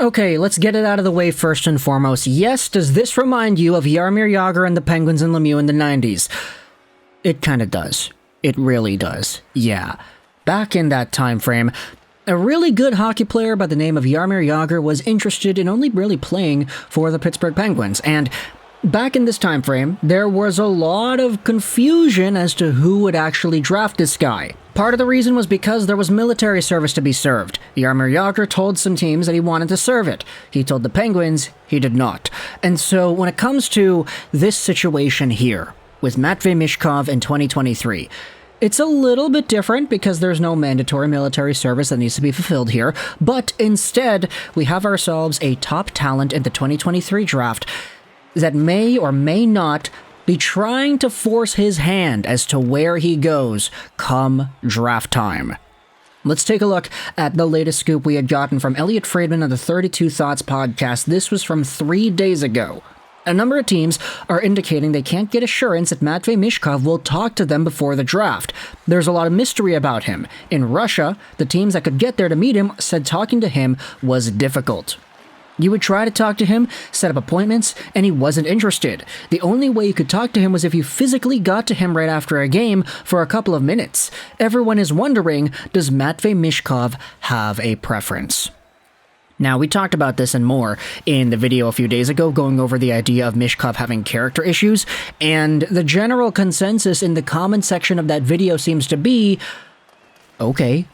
Okay, let's get it out of the way first and foremost. Yes, does this remind you of Jaromir Yager and the Penguins and Lemieux in the 90s? It kinda does. It really does. Yeah. Back in that time frame, a really good hockey player by the name of Jaromir Yager was interested in only really playing for the Pittsburgh Penguins, and back in this time frame, there was a lot of confusion as to who would actually draft this guy. Part of the reason was because there was military service to be served. Jaromir Yager told some teams that he wanted to serve it. He told the Penguins he did not. And so when it comes to this situation here, with Matvei Michkov in 2023, it's a little bit different because there's no mandatory military service that needs to be fulfilled here, but instead, we have ourselves a top talent in the 2023 draft that may or may not be trying to force his hand as to where he goes come draft time. Let's take a look at the latest scoop we had gotten from Elliot Friedman of the 32 Thoughts podcast. This was from 3 days ago. A number of teams are indicating they can't get assurance that Matvei Michkov will talk to them before the draft. There's a lot of mystery about him. In Russia, the teams that could get there to meet him said talking to him was difficult. You would try to talk to him, set up appointments, and he wasn't interested. The only way you could talk to him was if you physically got to him right after a game for a couple of minutes. Everyone is wondering, does Matvei Michkov have a preference? Now, we talked about this and more in the video a few days ago, going over the idea of Michkov having character issues, and the general consensus in the comment section of that video seems to be, okay.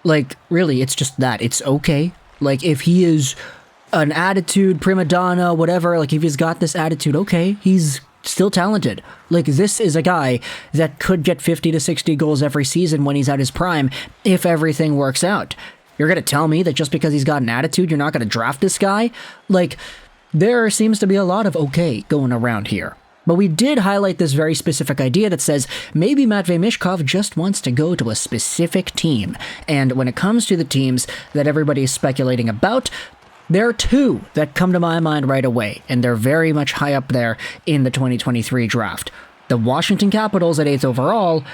Like, really, it's just that. It's okay. Like, if he is an attitude, prima donna, whatever, like if he's got this attitude, okay, he's still talented. Like, this is a guy that could get 50 to 60 goals every season when he's at his prime, if everything works out. You're gonna tell me that just because he's got an attitude, you're not gonna draft this guy? Like, there seems to be a lot of okay going around here. But we did highlight this very specific idea that says maybe Matvei Michkov just wants to go to a specific team. And when it comes to the teams that everybody is speculating about, there are two that come to my mind right away, and they're very much high up there in the 2023 draft. The Washington Capitals at 8th overall,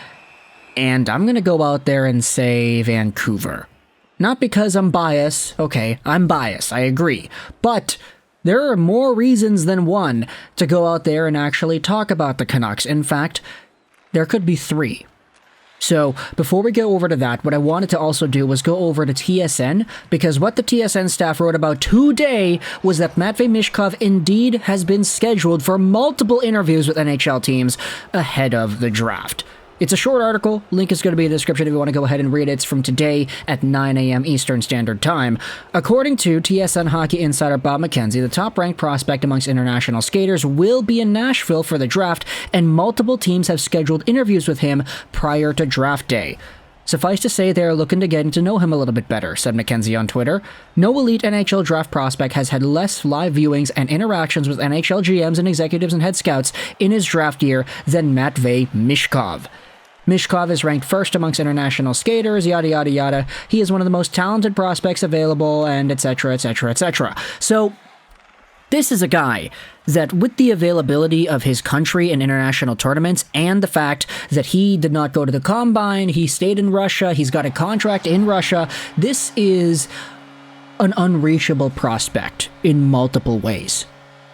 and I'm going to go out there and say Vancouver. Not because I'm biased. Okay, I'm biased, I agree. But there are more reasons than one to go out there and actually talk about the Canucks. In fact, there could be 3. So, before we go over to that, what I wanted to also do was go over to TSN, because what the TSN staff wrote about today was that Matvei Michkov indeed has been scheduled for multiple interviews with NHL teams ahead of the draft. It's a short article. Link is going to be in the description if you want to go ahead and read it. It's from today at 9 a.m. Eastern Standard Time. According to TSN hockey insider Bob McKenzie, the top-ranked prospect amongst international skaters will be in Nashville for the draft, and multiple teams have scheduled interviews with him prior to draft day. Suffice to say, they are looking to get to know him a little bit better, said McKenzie on Twitter. No elite NHL draft prospect has had less live viewings and interactions with NHL GMs and executives and head scouts in his draft year than Matvei Michkov. Michkov is ranked first amongst international skaters, yada yada yada. He is one of the most talented prospects available, and etc, etc, etc. So, this is a guy that, with the availability of his country in international tournaments and the fact that he did not go to the Combine, he stayed in Russia, he's got a contract in Russia, this is an unreachable prospect in multiple ways.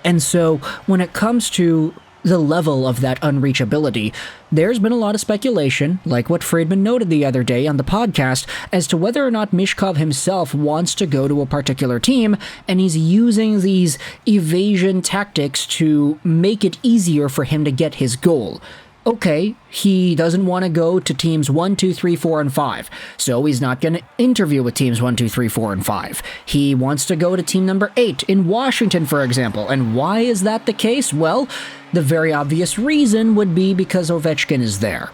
And so, when it comes to the level of that unreachability, there's been a lot of speculation, like what Friedman noted the other day on the podcast, as to whether or not Michkov himself wants to go to a particular team, and he's using these evasion tactics to make it easier for him to get his goal. Okay, he doesn't want to go to teams 1, 2, 3, 4, and 5, so he's not going to interview with teams 1, 2, 3, 4, and 5. He wants to go to team number 8 in Washington, for example. And why is that the case? Well, the very obvious reason would be because Ovechkin is there.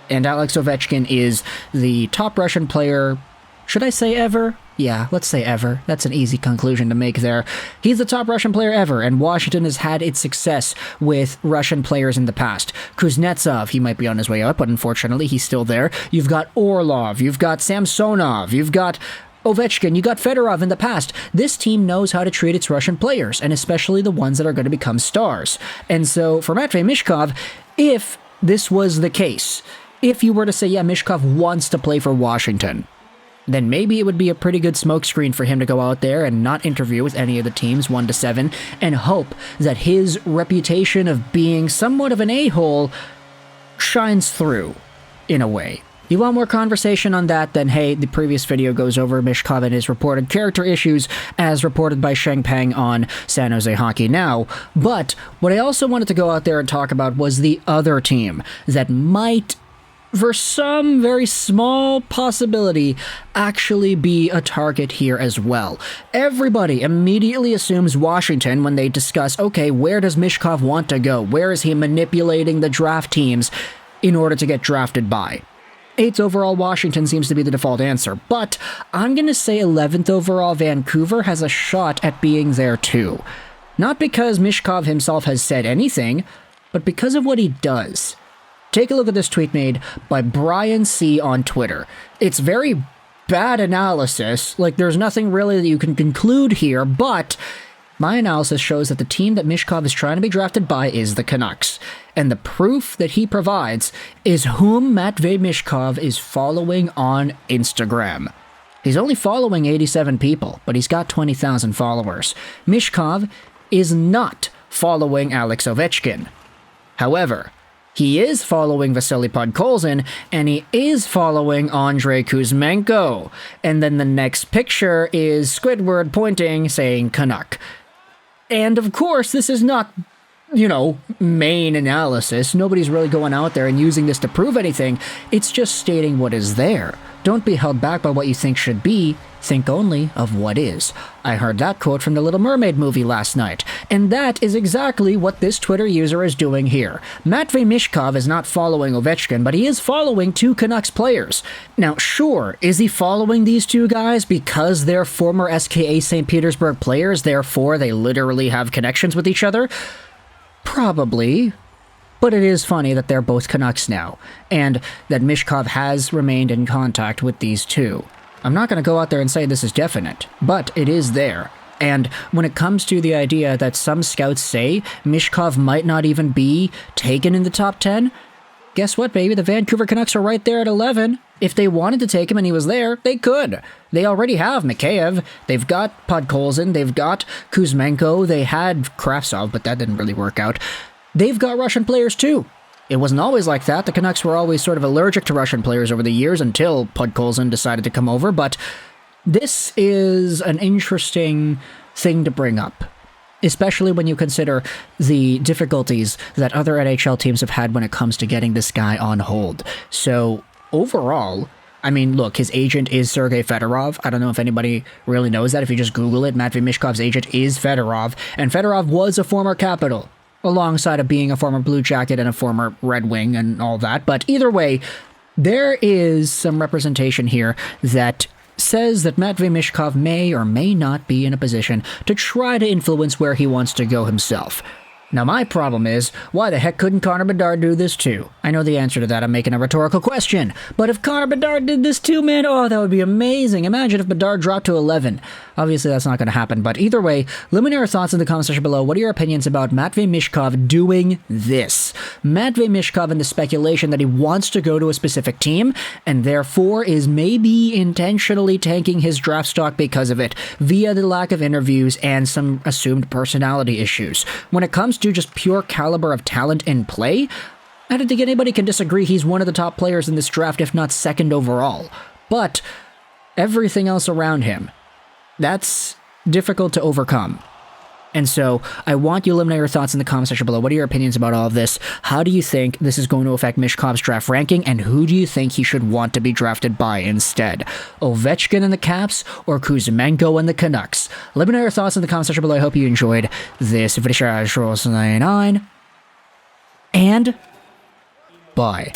And Alex Ovechkin is the top Russian player, should I say ever? Yeah, let's say ever. That's an easy conclusion to make there. He's the top Russian player ever, and Washington has had its success with Russian players in the past. Kuznetsov, he might be on his way up, but unfortunately he's still there. You've got Orlov, you've got Samsonov, you've got Ovechkin, you got Fedorov in the past. This team knows how to treat its Russian players, and especially the ones that are going to become stars. And so, for Matvei Michkov, if this was the case, if you were to say, yeah, Michkov wants to play for Washington, then maybe it would be a pretty good smokescreen for him to go out there and not interview with any of the teams 1 to 7 and hope that his reputation of being somewhat of an a-hole shines through, in a way. You want more conversation on that, then hey, the previous video goes over Michkov and his reported character issues as reported by Sheng Peng on San Jose Hockey Now. But what I also wanted to go out there and talk about was the other team that might, for some very small possibility, actually be a target here as well. Everybody immediately assumes Washington when they discuss, okay, where does Michkov want to go? Where is he manipulating the draft teams in order to get drafted by? 8th overall Washington seems to be the default answer, but I'm going to say 11th overall Vancouver has a shot at being there too. Not because Michkov himself has said anything, but because of what he does. Take a look at this tweet made by Brian C. on Twitter. It's very bad analysis, like there's nothing really that you can conclude here, but my analysis shows that the team that Michkov is trying to be drafted by is the Canucks. And the proof that he provides is whom Matvei Michkov is following on Instagram. He's only following 87 people, but he's got 20,000 followers. Michkov is not following Alex Ovechkin. However, he is following Vasily Podkolzin, and he is following Andrei Kuzmenko. And then the next picture is Squidward pointing, saying Canuck. And of course, this is not, main analysis. Nobody's really going out there and using this to prove anything. It's just stating what is there. Don't be held back by what you think should be. Think only of what is. I heard that quote from the Little Mermaid movie last night, and that is exactly what this Twitter user is doing here. Matvei Michkov is not following Ovechkin, but he is following 2 Canucks players. Now, sure, is he following these 2 guys because they're former SKA St. Petersburg players, therefore they literally have connections with each other? Probably. But it is funny that they're both Canucks now, and that Michkov has remained in contact with these 2. I'm not going to go out there and say this is definite, but it is there. And when it comes to the idea that some scouts say Michkov might not even be taken in the top 10, guess what, baby? The Vancouver Canucks are right there at 11. If they wanted to take him and he was there, they could. They already have Mikheyev, they've got Podkolzin, they've got Kuzmenko, they had Kravtsov, but that didn't really work out. They've got Russian players too. It wasn't always like that. The Canucks were always sort of allergic to Russian players over the years until Podkolzin decided to come over, but this is an interesting thing to bring up, especially when you consider the difficulties that other NHL teams have had when it comes to getting this guy on hold. So, overall, I mean, look, his agent is Sergei Fedorov. I don't know if anybody really knows that. If you just Google it, Matvei Michkov's agent is Fedorov, and Fedorov was a former Capital, alongside of being a former Blue Jacket and a former Red Wing and all that. But either way, there is some representation here that says that Matvei Michkov may or may not be in a position to try to influence where he wants to go himself. Now my problem is, why the heck couldn't Connor Bedard do this too? I know the answer to that, I'm making a rhetorical question. But if Connor Bedard did this too, man, oh, that would be amazing. Imagine if Bedard dropped to 11. Obviously that's not going to happen, but either way, let me know your thoughts in the comment section below. What are your opinions about Matvei Michkov doing this? Matvei Michkov and the speculation that he wants to go to a specific team, and therefore is maybe intentionally tanking his draft stock because of it, via the lack of interviews and some assumed personality issues. When it comes to just pure caliber of talent and play, I don't think anybody can disagree he's one of the top players in this draft, if not second overall. But everything else around him, that's difficult to overcome. And so, I want you to let me know your thoughts in the comment section below. What are your opinions about all of this? How do you think this is going to affect Michkov's draft ranking? And who do you think he should want to be drafted by instead? Ovechkin and the Caps or Kuzmenko and the Canucks? Let me know your thoughts in the comment section below. I hope you enjoyed this video. And bye.